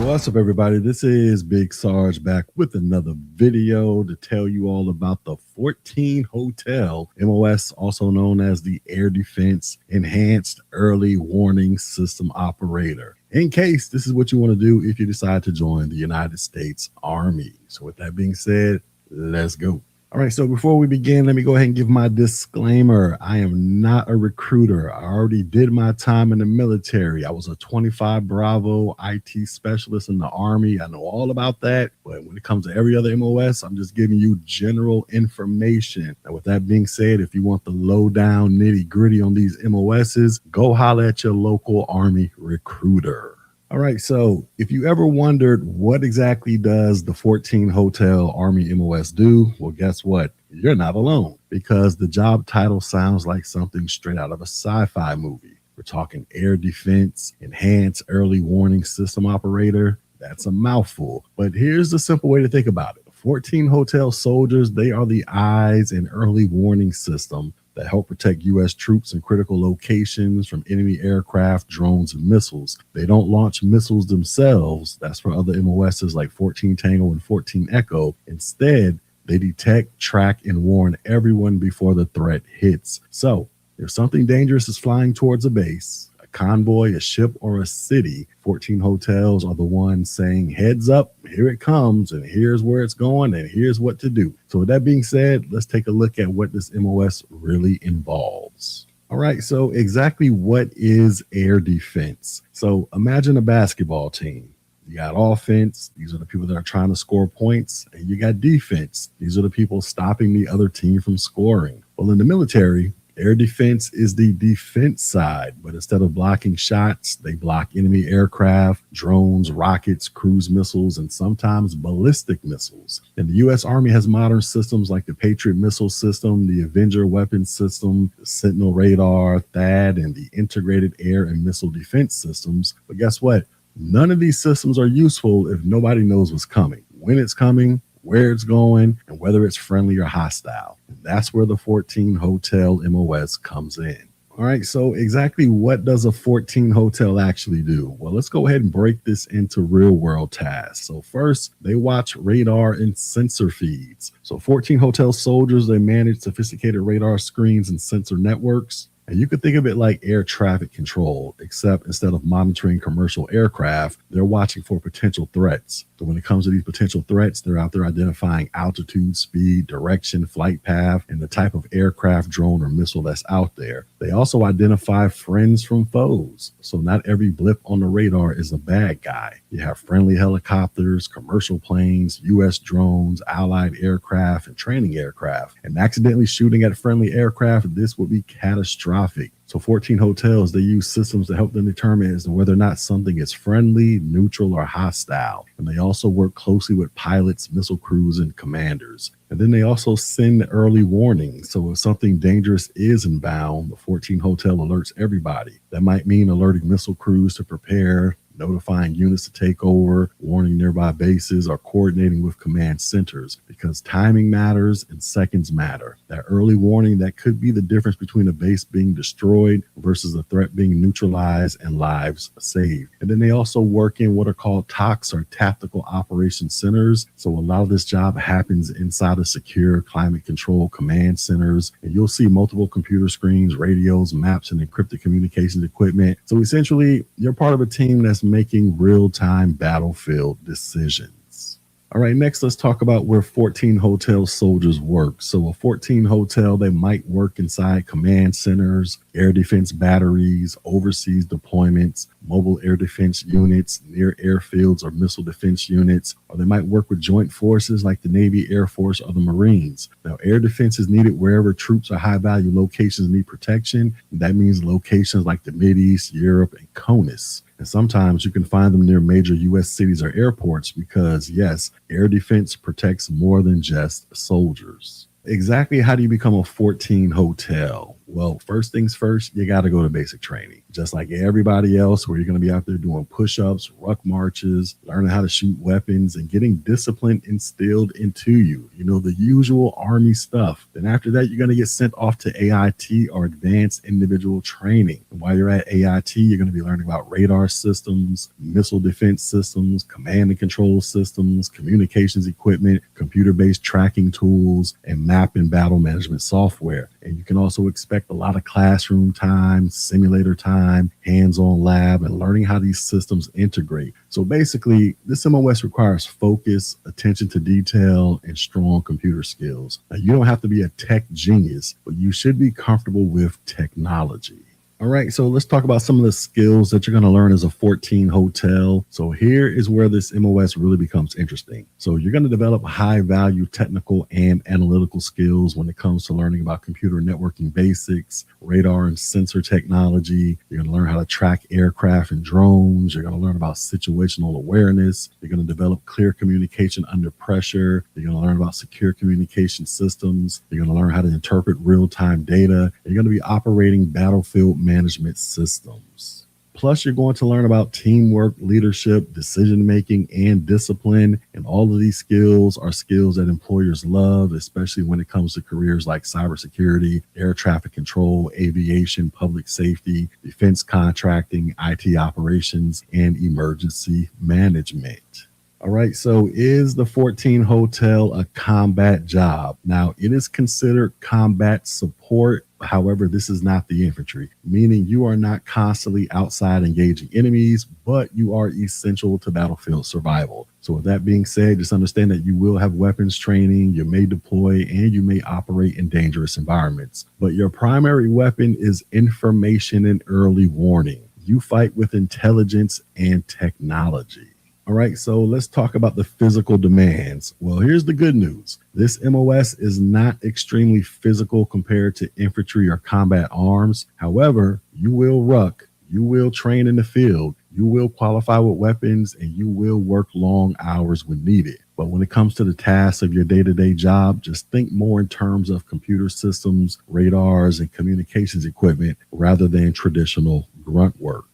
What's up, everybody? This is Big Sarge back with another video to tell you all about the 14 Hotel MOS, also known as the Air Defense Enhanced Early Warning System Operator, in case this is what you want to do if you decide to join the United States Army. So with that being said, let's go. All right, so before we begin, let me go ahead and give my disclaimer. I am not a recruiter. I already did my time in the military. I was a 25 Bravo IT specialist in the Army. I know all about that. But when it comes to every other MOS, I'm just giving you general information. And with that being said, if you want the lowdown nitty gritty on these MOSs, go holler at your local Army recruiter. All right, so if you ever wondered what exactly does the 14 Hotel Army MOS do, well, guess what? You're not alone, because the job title sounds like something straight out of a sci-fi movie. We're talking Air Defense Enhanced Early Warning System Operator. That's a mouthful, but here's the simple way to think about it. 14 Hotel soldiers, they are the eyes and early warning system that help protect U.S. troops in critical locations from enemy aircraft, drones, and missiles. They don't launch missiles themselves. That's for other MOSs like 14 Tango and 14 Echo. Instead, they detect, track, and warn everyone before the threat hits. So if something dangerous is flying towards a base, a convoy, a ship, or a city, 14 hotels are the ones saying, heads up, here it comes, and here's where it's going, and here's what to do. So with that being said, let's take a look at what this MOS really involves. All right, so exactly what is air defense? So imagine a basketball team. You got offense, these are the people that are trying to score points, and you got defense. These are the people stopping the other team from scoring. Well, in the military, air defense is the defense side, but instead of blocking shots, they block enemy aircraft, drones, rockets, cruise missiles, and sometimes ballistic missiles. And the U.S. Army has modern systems like the Patriot missile system, the Avenger weapons system, the Sentinel radar, THAAD, and the integrated air and missile defense systems. But guess what? None of these systems are useful if nobody knows what's coming, when it's coming, where it's going, and whether it's friendly or hostile. And that's where the 14 Hotel MOS comes in. All right, so exactly what does a 14 Hotel actually do? Well, let's go ahead and break this into real world tasks. So first, they watch radar and sensor feeds. So 14 Hotel soldiers, they manage sophisticated radar screens and sensor networks. And you could think of it like air traffic control, except instead of monitoring commercial aircraft, they're watching for potential threats. So when it comes to these potential threats, they're out there identifying altitude, speed, direction, flight path, and the type of aircraft, drone, or missile that's out there. They also identify friends from foes. So not every blip on the radar is a bad guy. You have friendly helicopters, commercial planes, U.S. drones, allied aircraft, and training aircraft. And accidentally shooting at friendly aircraft, this would be catastrophic. So 14 hotels, they use systems to help them determine as to whether or not something is friendly, neutral, or hostile. And they also work closely with pilots, missile crews, and commanders. And then they also send early warnings. So if something dangerous is inbound, the 14 hotel alerts everybody. That might mean alerting missile crews to prepare, notifying units to take over, warning nearby bases, or coordinating with command centers, because timing matters and seconds matter. That early warning, that could be the difference between a base being destroyed versus a threat being neutralized and lives saved. And then they also work in what are called TOCs, or tactical operations centers. So a lot of this job happens inside of secure climate control command centers, and you'll see multiple computer screens, radios, maps, and encrypted communications equipment. So essentially, you're part of a team that's making real-time battlefield decisions. All right, next let's talk about where 14 hotel soldiers work. So a 14 hotel, they might work inside command centers, air defense batteries, overseas deployments, mobile air defense units, near airfields or missile defense units, or they might work with joint forces like the Navy, Air Force, or the Marines. Now, air defense is needed wherever troops or high-value locations need protection. That means locations like the Mideast, Europe, and CONUS. And sometimes you can find them near major U.S. cities or airports because, yes, air defense protects more than just soldiers. Exactly how do you become a 14 hotel? Well, first things first, you got to go to basic training. Just like everybody else, where you're going to be out there doing push-ups, ruck marches, learning how to shoot weapons, and getting discipline instilled into you. You know, the usual Army stuff. Then after that, you're going to get sent off to AIT, or Advanced Individual Training. And while you're at AIT, you're going to be learning about radar systems, missile defense systems, command and control systems, communications equipment, computer-based tracking tools, and map and battle management software. And you can also expect a lot of classroom time, simulator time, hands-on lab, and learning how these systems integrate. So basically, this MOS requires focus, attention to detail, and strong computer skills. Now, you don't have to be a tech genius, but you should be comfortable with technology. All right, so let's talk about some of the skills that you're going to learn as a 14 hotel. So here is where this MOS really becomes interesting. So you're going to develop high value technical and analytical skills when it comes to learning about computer networking basics, radar and sensor technology. You're going to learn how to track aircraft and drones. You're going to learn about situational awareness. You're going to develop clear communication under pressure. You're going to learn about secure communication systems. You're going to learn how to interpret real-time data. And you're going to be operating battlefield management systems. Plus, you're going to learn about teamwork, leadership, decision-making, and discipline. And all of these skills are skills that employers love, especially when it comes to careers like cybersecurity, air traffic control, aviation, public safety, defense contracting, IT operations, and emergency management. All right, so is the 14 hotel a combat job? Now, it is considered combat support. However, this is not the infantry, meaning you are not constantly outside engaging enemies, but you are essential to battlefield survival. So with that being said, just understand that you will have weapons training, you may deploy, and you may operate in dangerous environments. But your primary weapon is information and early warning. You fight with intelligence and technology. All right, so let's talk about the physical demands. Well, here's the good news. This MOS is not extremely physical compared to infantry or combat arms. However, you will ruck, you will train in the field, you will qualify with weapons, and you will work long hours when needed. But when it comes to the tasks of your day-to-day job, just think more in terms of computer systems, radars, and communications equipment rather than traditional grunt work.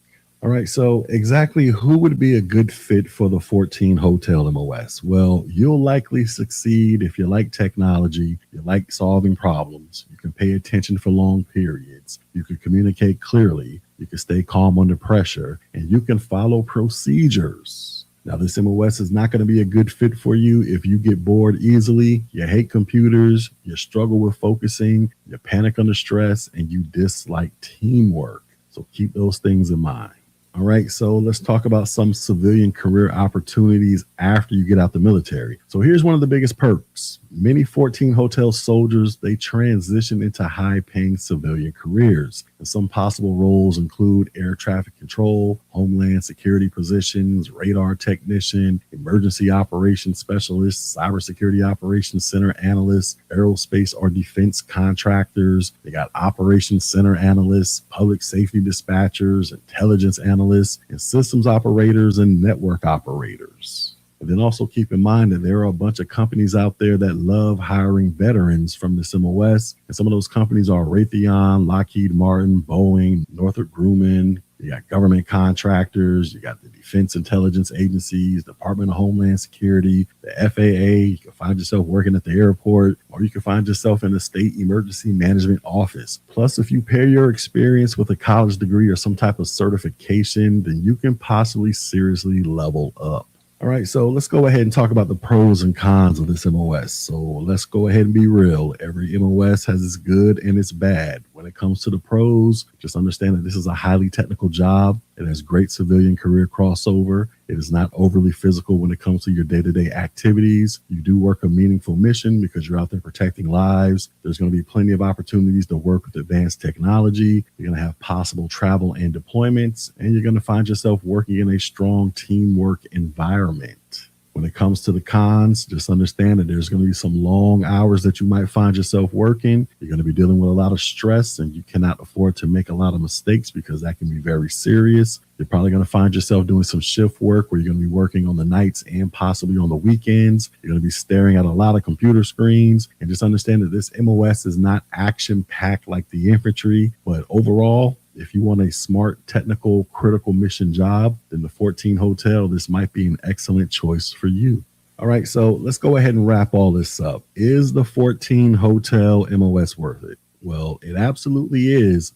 All right, so exactly who would be a good fit for the 14 hotel MOS? Well, you'll likely succeed if you like technology, you like solving problems, you can pay attention for long periods, you can communicate clearly, you can stay calm under pressure, and you can follow procedures. Now, this MOS is not going to be a good fit for you if you get bored easily, you hate computers, you struggle with focusing, you panic under stress, and you dislike teamwork. So keep those things in mind. All right, so let's talk about some civilian career opportunities after you get out the military. So here's one of the biggest perks. Many 14 hotel soldiers, they transition into high-paying civilian careers. And some possible roles include air traffic control, homeland security positions, radar technician, emergency operations specialist, cybersecurity operations center analyst, aerospace or defense contractors. They got operations center analysts, public safety dispatchers, intelligence analysts, and systems operators and network operators. And then also keep in mind that there are a bunch of companies out there that love hiring veterans from this MOS. And some of those companies are Raytheon, Lockheed Martin, Boeing, Northrop Grumman. You got government contractors, you got the defense intelligence agencies, Department of Homeland Security, the FAA. You can find yourself working at the airport, or you can find yourself in the state emergency management office. Plus, if you pair your experience with a college degree or some type of certification, then you can possibly seriously level up. All right, so let's go ahead and talk about the pros and cons of this MOS. So let's go ahead and be real. Every MOS has its good and its bad. When it comes to the pros, just understand that this is a highly technical job. It has great civilian career crossover. It is not overly physical when it comes to your day-to-day activities. You do work a meaningful mission because you're out there protecting lives. There's going to be plenty of opportunities to work with advanced technology. You're going to have possible travel and deployments, and you're going to find yourself working in a strong teamwork environment. When it comes to the cons, just understand that there's going to be some long hours that you might find yourself working. You're going to be dealing with a lot of stress, and you cannot afford to make a lot of mistakes because that can be very serious. You're probably going to find yourself doing some shift work where you're going to be working on the nights and possibly on the weekends. You're going to be staring at a lot of computer screens, and just understand that this MOS is not action-packed like the infantry, but overall, if you want a smart, technical, critical mission job, then the 14 Hotel, this might be an excellent choice for you. All right, so let's go ahead and wrap all this up. Is the 14 Hotel MOS worth it? Well, it absolutely is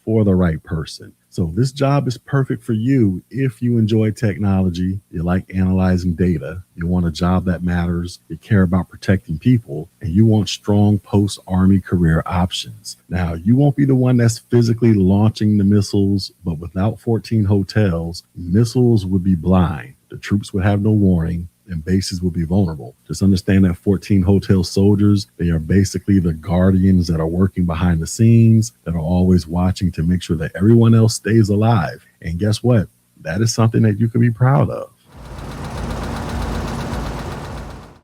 for the right person. So this job is perfect for you if you enjoy technology, you like analyzing data, you want a job that matters, you care about protecting people, and you want strong post-Army career options. Now, you won't be the one that's physically launching the missiles, but without 14 hotels, missiles would be blind. The troops would have no warning, and bases will be vulnerable. Just understand that 14 hotel soldiers, they are basically the guardians that are working behind the scenes, that are always watching to make sure that everyone else stays alive. And guess what? That is something that you can be proud of.